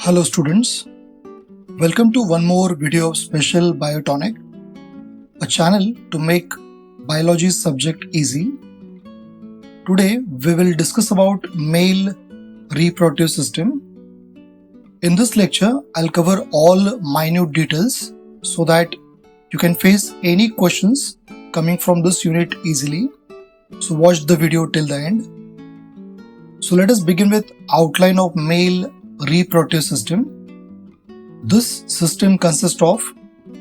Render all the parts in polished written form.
Hello students, welcome to one more video of Special Biotonic, a channel to make biology subject easy. Today we will discuss about male reproductive system. In this lecture, I'll cover all minute details so that you can face any questions coming from this unit easily. So watch the video till the end. So let us begin with outline of male reproductive system. This system consists of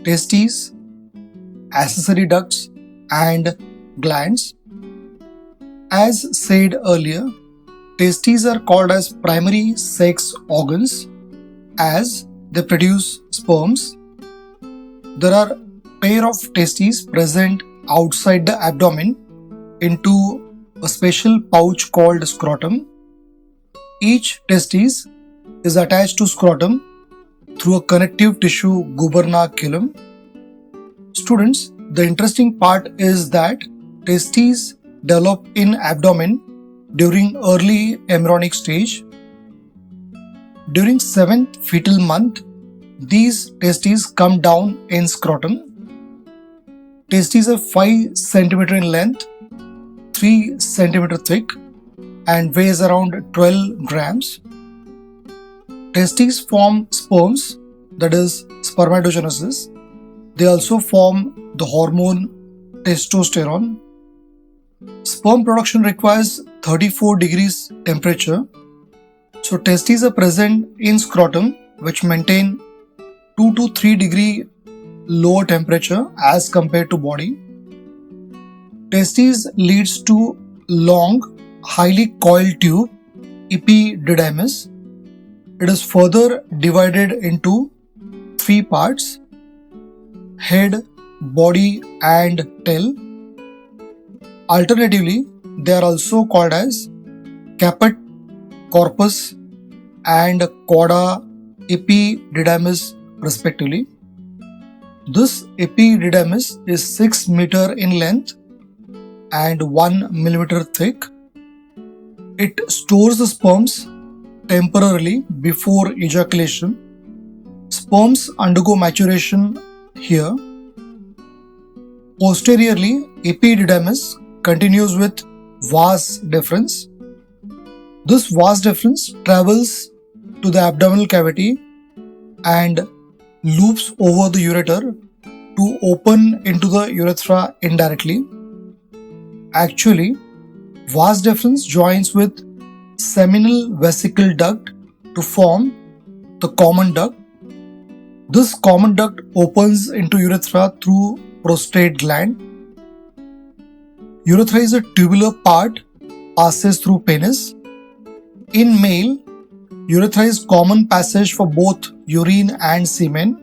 testes, accessory ducts and glands. As said earlier, testes are called as primary sex organs as they produce sperms. There are pair of testes present outside the abdomen into a special pouch called scrotum. Each testis is attached to scrotum through a connective tissue gubernaculum. Students, the interesting part is that testes develop in abdomen during early embryonic stage. During 7th fetal month, these testes come down in scrotum. Testes are 5 cm in length, 3 cm thick and weighs around 12 grams. Testes form sperms, that is spermatogenesis. They also form the hormone testosterone. Sperm production requires 34 degrees temperature. So testes are present in scrotum which maintain 2 to 3 degree lower temperature as compared to body. Testes leads to long, highly coiled tube, epididymis. It is further divided into 3 parts: head, body and tail. Alternatively, they are also called as caput, corpus and cauda epididymis respectively. This epididymis is 6 meter in length and 1 millimeter thick. It stores the sperms temporarily before ejaculation. Sperms undergo maturation here. Posteriorly, epididymis continues with vas deferens. This vas deferens travels to the abdominal cavity and loops over the ureter to open into the urethra indirectly. Actually, vas deferens joins with seminal vesicle duct to form the common duct. This common duct opens into urethra through prostate gland. Urethra is a tubular part, passes through penis. In male, urethra is common passage for both urine and semen.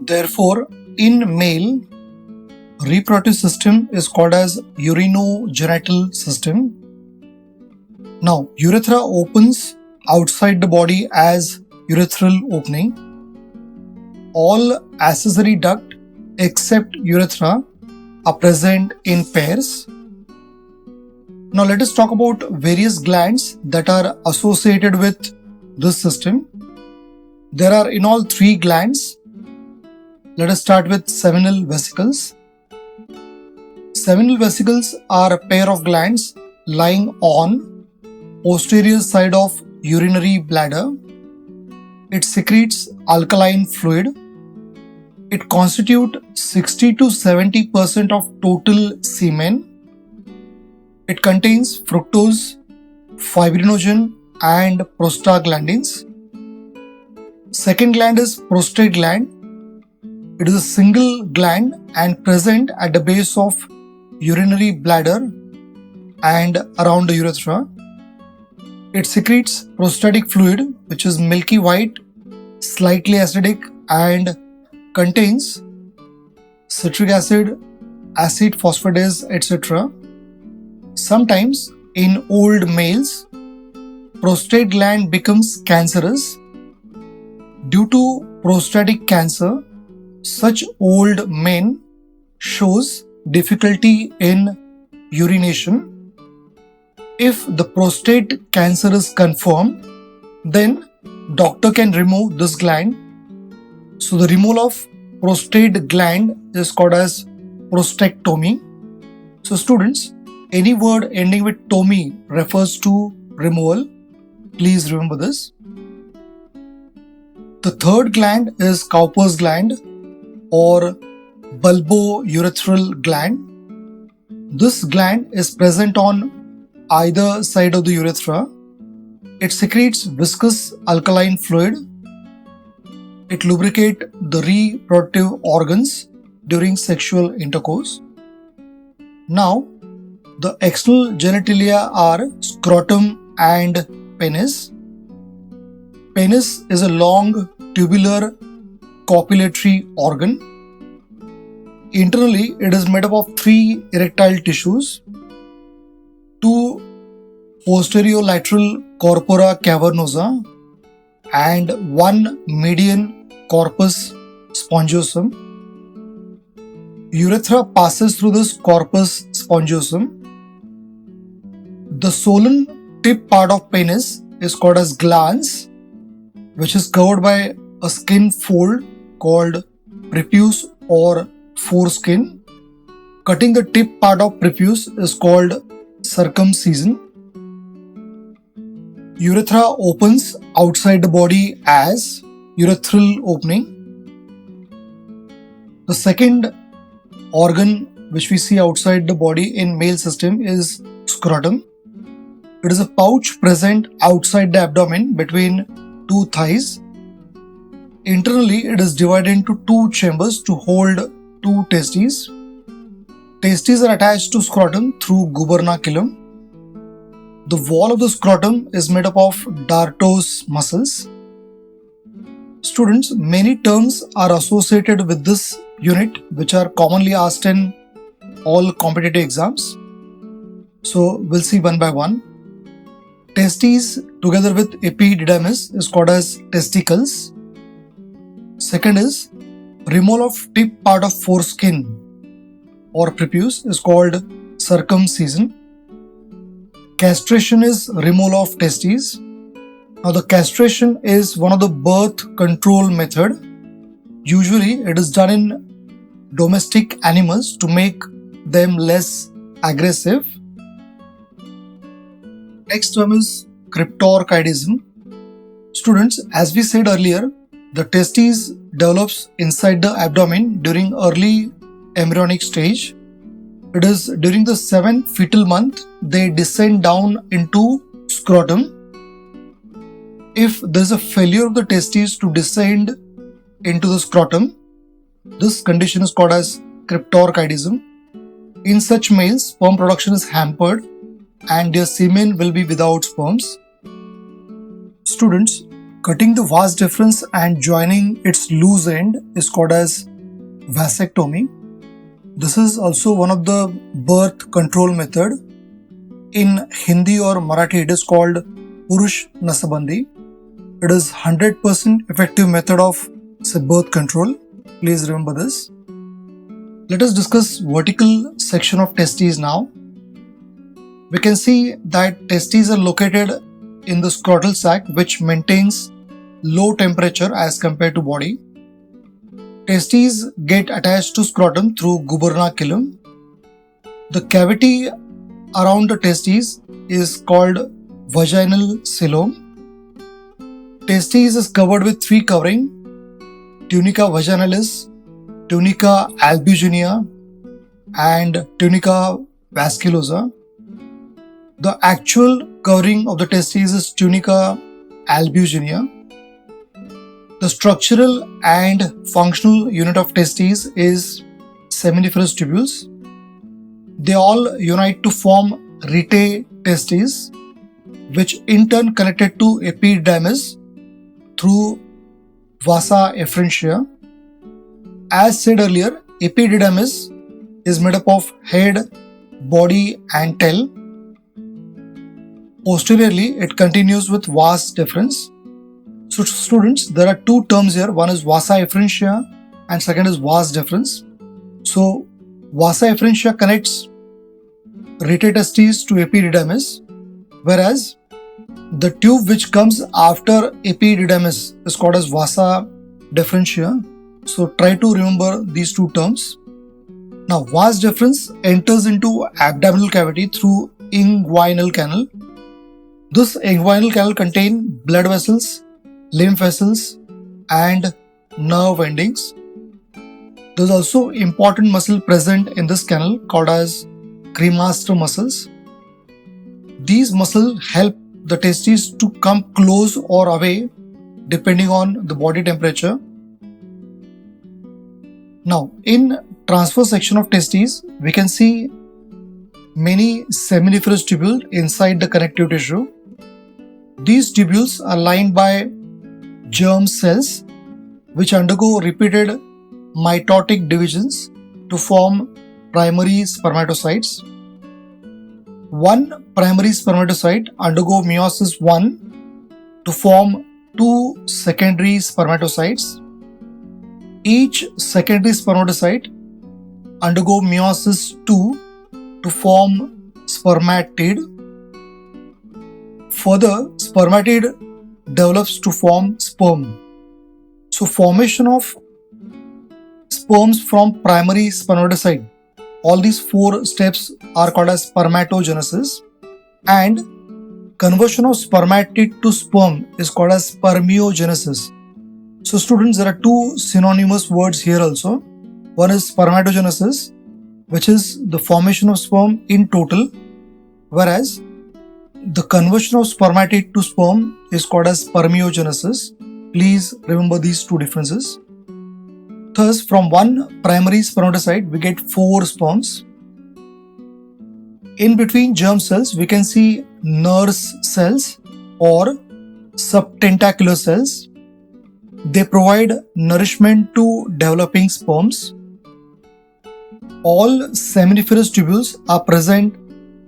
Therefore, in male, reproductive system is called as urinogenital system. Now, urethra opens outside the body as urethral opening. All accessory duct except urethra are present in pairs. Now, let us talk about various glands that are associated with this system. There are in all 3 glands. Let us start with seminal vesicles. Seminal vesicles are a pair of glands lying on posterior side of urinary bladder. It secretes alkaline fluid. It constitutes 60 to 70% of total semen. It contains fructose, fibrinogen and prostaglandins. Second gland is prostate gland. It is a single gland and present at the base of urinary bladder and around the urethra. It secretes prostatic fluid which is milky white, slightly acidic and contains citric acid, acid phosphatase, etc. Sometimes in old males, prostate gland becomes cancerous. Due to prostatic cancer, such old men shows difficulty in urination. If the prostate cancer is confirmed, then doctor can remove this gland. So the removal of prostate gland is called as prostatectomy. So students, any word ending with tomy refers to removal. Please remember this. The third gland is Cowper's gland or bulbourethral gland. This gland is present on either side of the urethra. It secretes viscous alkaline fluid. It lubricates the reproductive organs during sexual intercourse. Now, the external genitalia are scrotum and penis. Penis is a long tubular copulatory organ. Internally, it is made up of 3 erectile tissues, 2 posterolateral corpora cavernosa and 1 median corpus spongiosum. Urethra passes through this corpus spongiosum. The swollen tip part of penis is called as glans, which is covered by a skin fold called prepuce or foreskin. Cutting the tip part of prepuce is called circumcision. Urethra opens outside the body as urethral opening. The second organ which we see outside the body in male system is scrotum. It is a pouch present outside the abdomen between 2 thighs. Internally, it is divided into 2 chambers to hold 2 testes. Testes are attached to scrotum through gubernaculum. The wall of the scrotum is made up of dartos muscles. Students, many terms are associated with this unit which are commonly asked in all competitive exams. So we'll see one by one. Testes together with epididymis is called as testicles. Second is removal of tip part of foreskin or prepuce is called circumcision. Castration is removal of testes. Now the castration is one of the birth control method. Usually it is done in domestic animals to make them less aggressive. Next term is cryptorchidism. Students, as we said earlier, the testes develops inside the abdomen during early embryonic stage. It is during the 7th fetal month they descend down into scrotum. If there is a failure of the testes to descend into the scrotum, this condition is called as cryptorchidism. In such males, sperm production is hampered and their semen will be without sperms. Students, cutting the vas deferens and joining its loose end is called as vasectomy. This is also one of the birth control method. In Hindi or Marathi it is called Purush Nasabandi. It is 100% effective method of birth control. Please remember this. Let us discuss vertical section of testes now. We can see that testes are located in the scrotal sac which maintains low temperature as compared to body. Testes get attached to scrotum through gubernaculum. The cavity around the testes is called vaginal coelom. Testes is covered with 3 covering: tunica vaginalis, tunica albuginea and tunica vasculosa. The actual covering of the testes is tunica albuginea. The structural and functional unit of testes is seminiferous tubules. They all unite to form rete testes, which in turn connected to epididymis through vasa efferentia. As said earlier, epididymis is made up of head, body and tail. Posteriorly, it continues with vas deferens. So students, there are 2 terms here. One is vasa efferentia and second is vas deferens. So vasa efferentia connects rete testes to epididymis, whereas The tube which comes after epididymis is called as vasa deferentia. So try to remember these two terms. Now, vas deferens enters into abdominal cavity through inguinal canal. This inguinal canal contains blood vessels, lymph vessels, and nerve endings. There is also important muscle present in this canal called as cremaster muscles. These muscles help the testes to come close or away depending on the body temperature. Now, in transverse section of testes, we can see many seminiferous tubules inside the connective tissue. These tubules are lined by germ cells which undergo repeated mitotic divisions to form primary spermatocytes. One primary spermatocyte undergo meiosis I to form two secondary spermatocytes. Each secondary spermatocyte undergo meiosis II to form spermatid. Further, spermatid develops to form sperm. So, formation of sperms from primary spermatocyte. All these four steps are called as spermatogenesis, and conversion of spermatid to sperm is called as spermiogenesis. So students, there are two synonymous words here also. One is spermatogenesis, which is the formation of sperm in total, whereas the conversion of spermatid to sperm is called as spermiogenesis. Please remember these two differences. Thus, from one primary spermatocyte, we get 4 sperms. In between germ cells, we can see nurse cells or subtentacular cells. They provide nourishment to developing sperms. All seminiferous tubules are present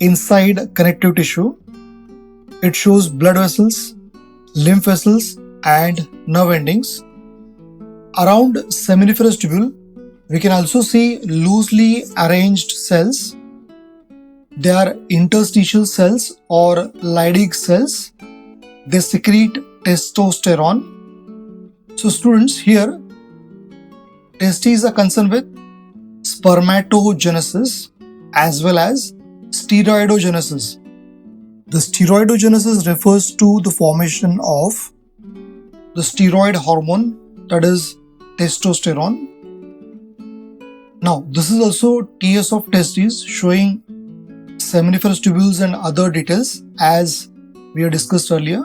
inside connective tissue. It shows blood vessels, lymph vessels, and nerve endings. Around seminiferous tubule, we can also see loosely arranged cells. They are interstitial cells or Leydig cells. They secrete testosterone. So students, here testes are concerned with spermatogenesis as well as steroidogenesis. The steroidogenesis refers to the formation of the steroid hormone, that is testosterone. Now, this is also TS of testes showing seminiferous tubules and other details as we have discussed earlier.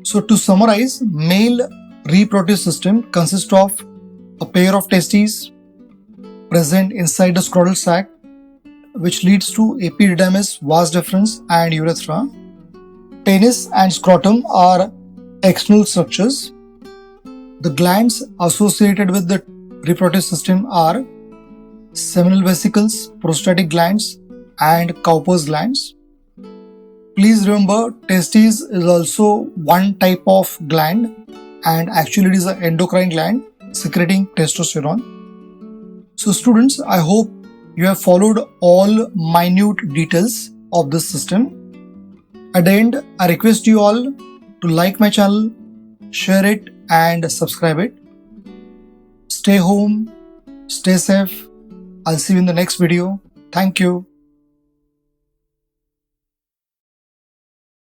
So to summarize, male reproductive system consists of a pair of testes present inside the scrotal sac, which leads to epididymis, vas deferens, and urethra. Penis and scrotum are external structures. The glands associated with the reproductive system are seminal vesicles, prostatic glands, and Cowper's glands. Please remember, testes is also one type of gland, and actually it is an endocrine gland secreting testosterone. So students, I hope you have followed all minute details of this system. At the end, I request you all to like my channel, share it, and subscribe it. Stay home, stay safe. I'll see you in the next video. Thank you.